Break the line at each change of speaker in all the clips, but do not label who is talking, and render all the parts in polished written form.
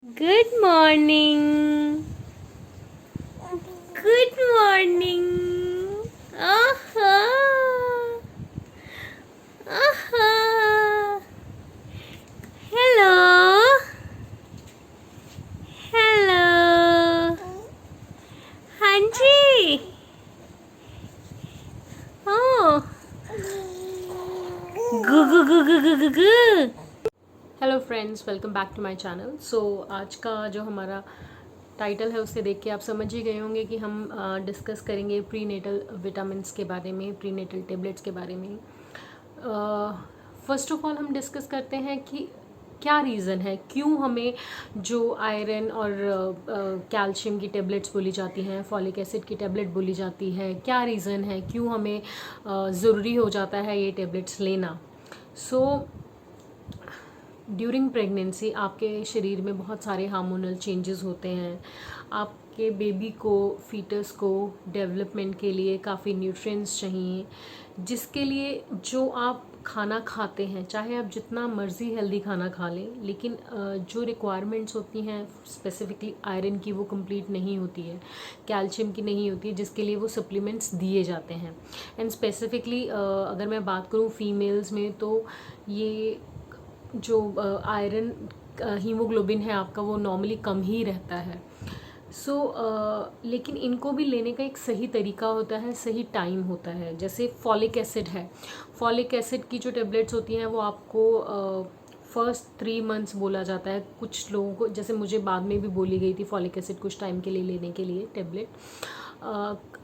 Good morning. Good morning. Aha. Aha. Hello. Hello. हाँ जी. Oh. Goo goo goo goo goo goo goo. Hello friends, welcome back to my channel. So आज का जो हमारा title है उससे देख के आप समझ ही गए होंगे कि हम डिस्कस करेंगे प्री नेटल विटामिन्स के बारे में, प्री नेटल टेबलेट्स के बारे में। फर्स्ट ऑफ ऑल हम डिस्कस करते हैं कि क्या रीज़न है, क्यों हमें जो आयरन और कैल्शियम की टेबलेट्स बोली जाती हैं, फॉलिक एसिड की टेबलेट बोली जाती है, क्या रीज़न है, क्यों हमें ज़रूरी हो जाता है ये टेबलेट्स लेना। सो ड्यूरिंग प्रेगनेंसी आपके शरीर में बहुत सारे हार्मोनल चेंजेस होते हैं। आपके बेबी को, फीटस को डेवलपमेंट के लिए काफ़ी न्यूट्रिएंट्स चाहिए, जिसके लिए जो आप खाना खाते हैं, चाहे आप जितना मर्ज़ी हेल्दी खाना खा लें, लेकिन जो रिक्वायरमेंट्स होती हैं स्पेसिफिकली आयरन की वो कंप्लीट नहीं होती है, कैल्शियम की नहीं होती है, जिसके लिए वो सप्लीमेंट्स दिए जाते हैं। एंड स्पेसिफिकली अगर मैं बात करूँ फीमेल्स में, तो ये जो आयरन हीमोग्लोबिन है आपका वो नॉर्मली कम ही रहता है। सो लेकिन इनको भी लेने का एक सही तरीका होता है, सही टाइम होता है। जैसे फॉलिक एसिड है, फॉलिक एसिड की जो टेबलेट्स होती हैं वो आपको फर्स्ट 3 मंथ्स बोला जाता है। कुछ लोगों को, जैसे मुझे बाद में भी बोली गई थी फॉलिक एसिड कुछ टाइम के लिए लेने के लिए टेबलेट।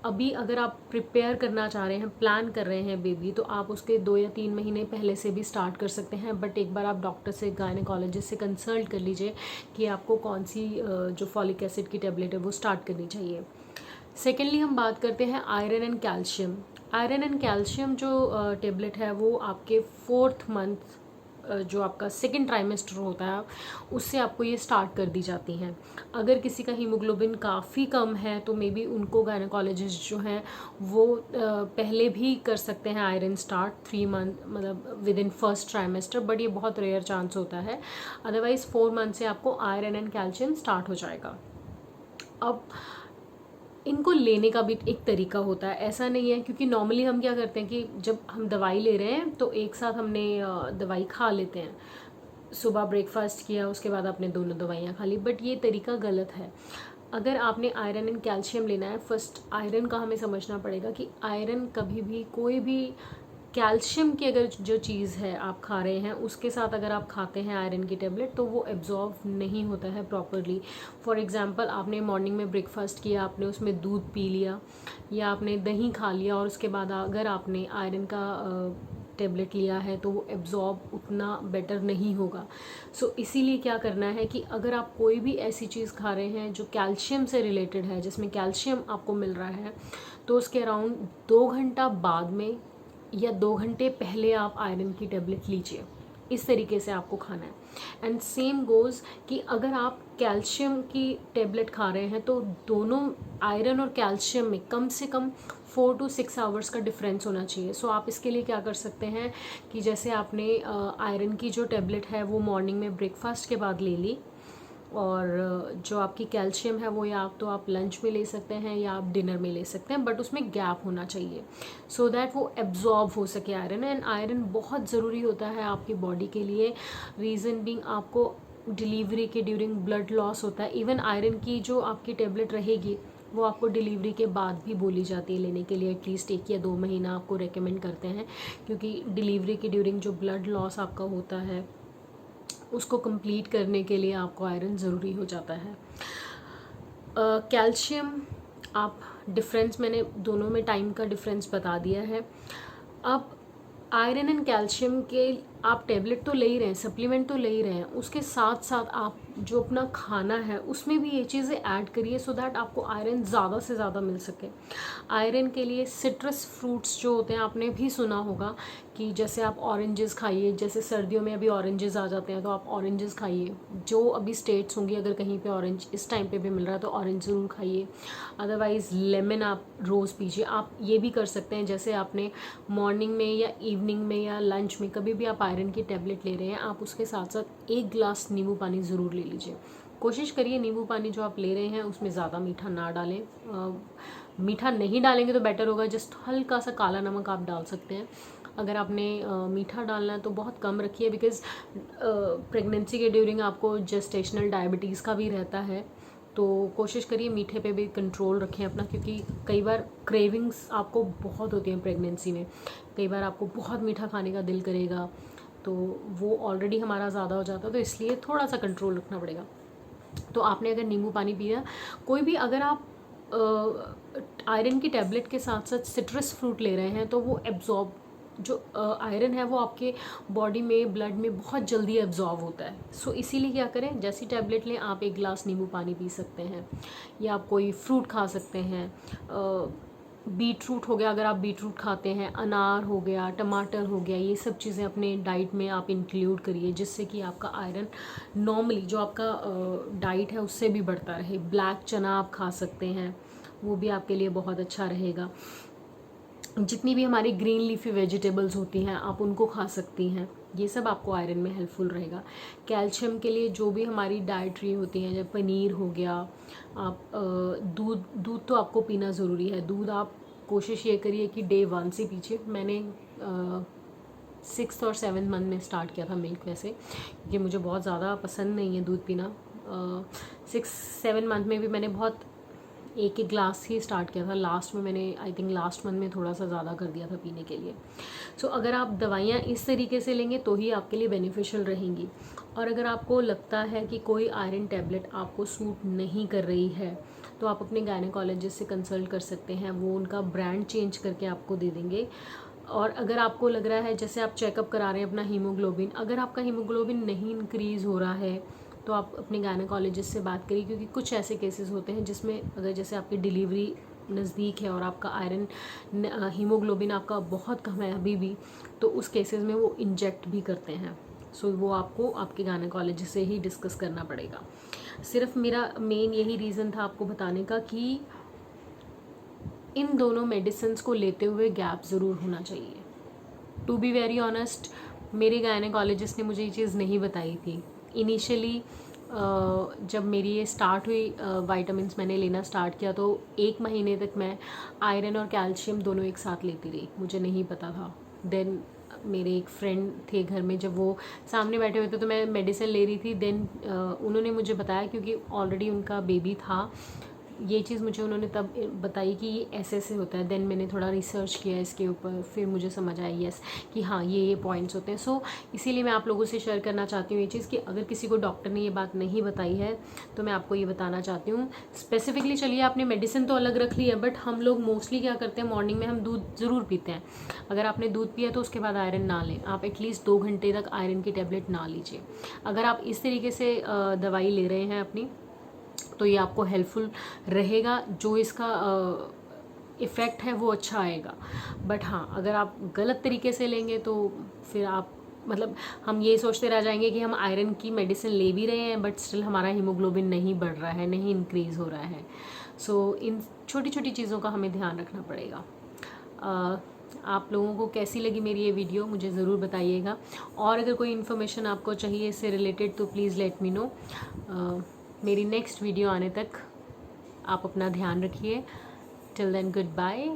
अभी अगर आप प्रिपेयर करना चाह रहे हैं, प्लान कर रहे हैं बेबी, तो आप उसके 2 या 3 महीने पहले से भी स्टार्ट कर सकते हैं। बट एक बार आप डॉक्टर से, गायनेकोलॉजिस्ट से कंसल्ट कर लीजिए कि आपको कौन सी जो फॉलिक एसिड की टेबलेट है वो स्टार्ट करनी चाहिए। सेकेंडली हम बात करते हैं iron and calcium. Iron and calcium जो टेबलेट है वो आपके 4th मंथ, जो आपका सेकेंड ट्राइमेस्टर होता है, उससे आपको ये स्टार्ट कर दी जाती हैं। अगर किसी का हीमोग्लोबिन काफ़ी कम है तो मे बी उनको गायनेकोलॉजिस्ट जो हैं वो पहले भी कर सकते हैं आयरन स्टार्ट 3 मंथ, मतलब with in first trimester, but ये बहुत रेयर चांस होता है। अदरवाइज़ 4 मंथ से आपको आयरन एंड कैल्शियम स्टार्ट हो जाएगा। अब इनको लेने का भी एक तरीका होता है, ऐसा नहीं है, क्योंकि नॉर्मली हम क्या करते हैं कि जब हम दवाई ले रहे हैं तो एक साथ हमने दवाई खा लेते हैं। सुबह ब्रेकफास्ट किया, उसके बाद आपने दोनों दवाइयाँ खा ली, बट ये तरीका गलत है। अगर आपने आयरन एंड कैल्शियम लेना है, फर्स्ट आयरन का हमें समझना पड़ेगा कि आयरन कभी भी, कोई भी कैल्शियम की अगर जो चीज़ है आप खा रहे हैं उसके साथ अगर आप खाते हैं आयरन की टेबलेट, तो वो एब्जॉर्व नहीं होता है प्रॉपरली। फॉर एग्जांपल, आपने मॉर्निंग में ब्रेकफास्ट किया, आपने उसमें दूध पी लिया या आपने दही खा लिया, और उसके बाद अगर आपने आयरन का टेबलेट लिया है तो वो एब्जॉर्ब उतना बेटर नहीं होगा। सो इसीलिए क्या करना है कि अगर आप कोई भी ऐसी चीज़ खा रहे हैं जो कैल्शियम से रिलेटेड है, जिसमें कैल्शियम आपको मिल रहा है, तो उसके अराउंड 2 घंटा बाद में या 2 घंटे पहले आप आयरन की टेबलेट लीजिए। इस तरीके से आपको खाना है। एंड सेम गोज़ कि अगर आप कैल्शियम की टेबलेट खा रहे हैं तो दोनों आयरन और कैल्शियम में कम से कम 4 to 6 आवर्स का डिफरेंस होना चाहिए। सो आप इसके लिए क्या कर सकते हैं कि जैसे आपने आयरन की जो टेबलेट है वो मॉर्निंग में ब्रेकफास्ट के बाद ले ली, और जो आपकी कैल्शियम है वो या आप तो आप लंच में ले सकते हैं या आप डिनर में ले सकते हैं, बट उसमें गैप होना चाहिए सो दैट वो एब्जॉर्ब हो सके आयरन। एंड आयरन बहुत ज़रूरी होता है आपकी बॉडी के लिए। रीज़न बीइंग, आपको डिलीवरी के ड्यूरिंग ब्लड लॉस होता है। इवन आयरन की जो आपकी टेबलेट रहेगी वो आपको डिलीवरी के बाद भी बोली जाती है लेने के लिए। एटलीस्ट 1 या 2 महीना आपको रेकमेंड करते हैं, क्योंकि डिलीवरी के ड्यूरिंग जो ब्लड लॉस आपका होता है उसको कंप्लीट करने के लिए आपको आयरन ज़रूरी हो जाता है। कैल्शियम, आप डिफरेंस, मैंने दोनों में टाइम का डिफरेंस बता दिया है। अब आयरन एंड कैल्शियम के आप टेबलेट तो ले ही रहे हैं, सप्लीमेंट तो ले ही रहे हैं, उसके साथ साथ आप जो अपना खाना है उसमें भी ये चीज़ें ऐड करिए सो दैट आपको आयरन ज़्यादा से ज़्यादा मिल सके। आयरन के लिए सिट्रस फ्रूट्स जो होते हैं, आपने भी सुना होगा कि जैसे आप ऑरेंजेस खाइए, जैसे सर्दियों में अभी ऑरेंजेस आ जाते हैं तो आप ऑरेंजेस खाइए। जो अभी स्टेट्स होंगी, अगर कहीं पे ऑरेंज इस टाइम पे भी मिल रहा है तो ऑरेंज ज़रूर खाइए। अदरवाइज़ लेमन आप रोज़ पीजिए। आप ये भी कर सकते हैं, जैसे आपने मॉर्निंग में या इवनिंग में या लंच में कभी भी आप आयरन की टेबलेट ले रहे हैं, आप उसके साथ साथ 1 ग्लास नींबू पानी ज़रूर ले लीजिए। कोशिश करिए नींबू पानी जो आप ले रहे हैं उसमें ज़्यादा मीठा ना डालें। मीठा नहीं डालेंगे तो बेटर होगा, जस्ट हल्का सा काला नमक आप डाल सकते हैं। अगर आपने मीठा डालना है तो बहुत कम रखिए, बिकॉज़ प्रेगनेंसी के ड्यूरिंग आपको जेस्टेशनल डायबिटीज़ का भी रहता है, तो कोशिश करिए मीठे पे भी कंट्रोल रखें अपना, क्योंकि कई बार क्रेविंग्स आपको बहुत होती हैं प्रेगनेंसी में। कई बार आपको बहुत मीठा खाने का दिल करेगा, तो वो ऑलरेडी हमारा ज़्यादा हो जाता है, तो इसलिए थोड़ा सा कंट्रोल रखना पड़ेगा। तो आपने अगर नींबू पानी पिया, कोई भी अगर आप आयरन की टैबलेट के साथ साथ सिट्रस फ्रूट ले रहे हैं तो वो एब्जॉर्ब, जो आयरन है वो आपके बॉडी में, ब्लड में बहुत जल्दी एब्जॉर्ब होता है। सो इसीलिए क्या करें, जैसी टैबलेट लें आप 1 गिलास नींबू पानी पी सकते हैं, या आप कोई फ्रूट खा सकते हैं। बीट रूट हो गया, अगर आप बीट रूट खाते हैं, अनार हो गया, टमाटर हो गया, ये सब चीज़ें अपने डाइट में आप इंक्लूड करिए, जिससे कि आपका आयरन नॉर्मली जो आपका डाइट है उससे भी बढ़ता रहे। ब्लैक चना आप खा सकते हैं, वो भी आपके लिए बहुत अच्छा रहेगा। जितनी भी हमारी ग्रीन लीफी वेजिटेबल्स होती हैं आप उनको खा सकती हैं, ये सब आपको आयरन में हेल्पफुल रहेगा। कैल्शियम के लिए जो भी हमारी डाइट्री होती हैं, जब पनीर हो गया, आप दूध तो आपको पीना ज़रूरी है। दूध आप कोशिश ये करिए कि डे 1 से पीछे, मैंने 6th और 7th मंथ में स्टार्ट किया था मिल्क, वैसे क्योंकि मुझे बहुत ज़्यादा पसंद नहीं है दूध पीना। 6-7 मंथ में भी मैंने बहुत 1 गिलास ही स्टार्ट किया था। लास्ट में मैंने आई थिंक लास्ट मंथ में थोड़ा सा ज़्यादा कर दिया था पीने के लिए। सो अगर आप दवाइयाँ इस तरीके से लेंगे तो ही आपके लिए बेनिफिशियल रहेंगी। और अगर आपको लगता है कि कोई आयरन टैबलेट आपको सूट नहीं कर रही है तो आप अपने गायनेकोलॉजिस्ट से कंसल्ट कर सकते हैं, वो उनका ब्रांड चेंज करके आपको दे देंगे। और अगर आपको लग रहा है, जैसे आप चेकअप करा रहे हैं अपना हीमोग्लोबिन, अगर आपका हीमोग्लोबिन नहीं इंक्रीज़ हो रहा है तो आप अपने गायनेकोलॉजिस्ट से बात करिए, क्योंकि कुछ ऐसे केसेस होते हैं जिसमें अगर जैसे आपकी डिलीवरी नज़दीक है और आपका आयरन हीमोग्लोबिन आपका बहुत कम है अभी भी, तो उस केसेस में वो इंजेक्ट भी करते हैं। सो वो आपको आपके गायनेकोलॉजिस्ट से ही डिस्कस करना पड़ेगा। सिर्फ मेरा मेन यही रीज़न था आपको बताने का कि इन दोनों मेडिसिन्स को लेते हुए गैप ज़रूर होना चाहिए। टू बी वेरी ऑनेस्ट, मेरे गायनेकोलॉजिस्ट ने मुझे ये चीज़ नहीं बताई थी इनिशियली। जब मेरी ये स्टार्ट हुई, वाइटामिन्स मैंने लेना स्टार्ट किया, तो 1 महीने तक मैं आयरन और कैल्शियम दोनों एक साथ लेती रही, मुझे नहीं पता था। देन मेरे एक फ्रेंड थे घर में, जब वो सामने बैठे हुए थे तो मैं मेडिसिन ले रही थी। देन उन्होंने मुझे बताया, क्योंकि ऑलरेडी उनका बेबी था, ये चीज़ मुझे उन्होंने तब बताई कि ये ऐसे ऐसे होता है। देन मैंने थोड़ा रिसर्च किया इसके ऊपर, फिर मुझे समझ आई यस कि हाँ ये पॉइंट्स होते हैं। सो इसीलिए मैं आप लोगों से शेयर करना चाहती हूँ ये चीज़, कि अगर किसी को डॉक्टर ने ये बात नहीं बताई है तो मैं आपको ये बताना चाहती हूँ स्पेसिफिकली। चलिए आपने मेडिसिन तो अलग रख ली है, बट हम लोग मोस्टली क्या करते हैं, मॉर्निंग में हम दूध ज़रूर पीते हैं। अगर आपने दूध पिया तो उसके बाद आयरन ना लें, आप एटलीस्ट 2 घंटे तक आयरन की टेबलेट ना लीजिए। अगर आप इस तरीके से दवाई ले रहे हैं अपनी, तो ये आपको हेल्पफुल रहेगा, जो इसका इफ़ेक्ट है वो अच्छा आएगा। बट हाँ, अगर आप गलत तरीके से लेंगे तो फिर आप, मतलब हम ये सोचते रह जाएंगे कि हम आयरन की मेडिसिन ले भी रहे हैं बट स्टिल हमारा हीमोग्लोबिन नहीं बढ़ रहा है, नहीं इंक्रीज़ हो रहा है। सो इन छोटी छोटी चीज़ों का हमें ध्यान रखना पड़ेगा। आप लोगों को कैसी लगी मेरी ये वीडियो मुझे ज़रूर बताइएगा, और अगर कोई इन्फॉर्मेशन आपको चाहिए इससे रिलेटेड तो प्लीज़ लेट मी नो। मेरी नेक्स्ट वीडियो आने तक आप अपना ध्यान रखिए। Till then good bye.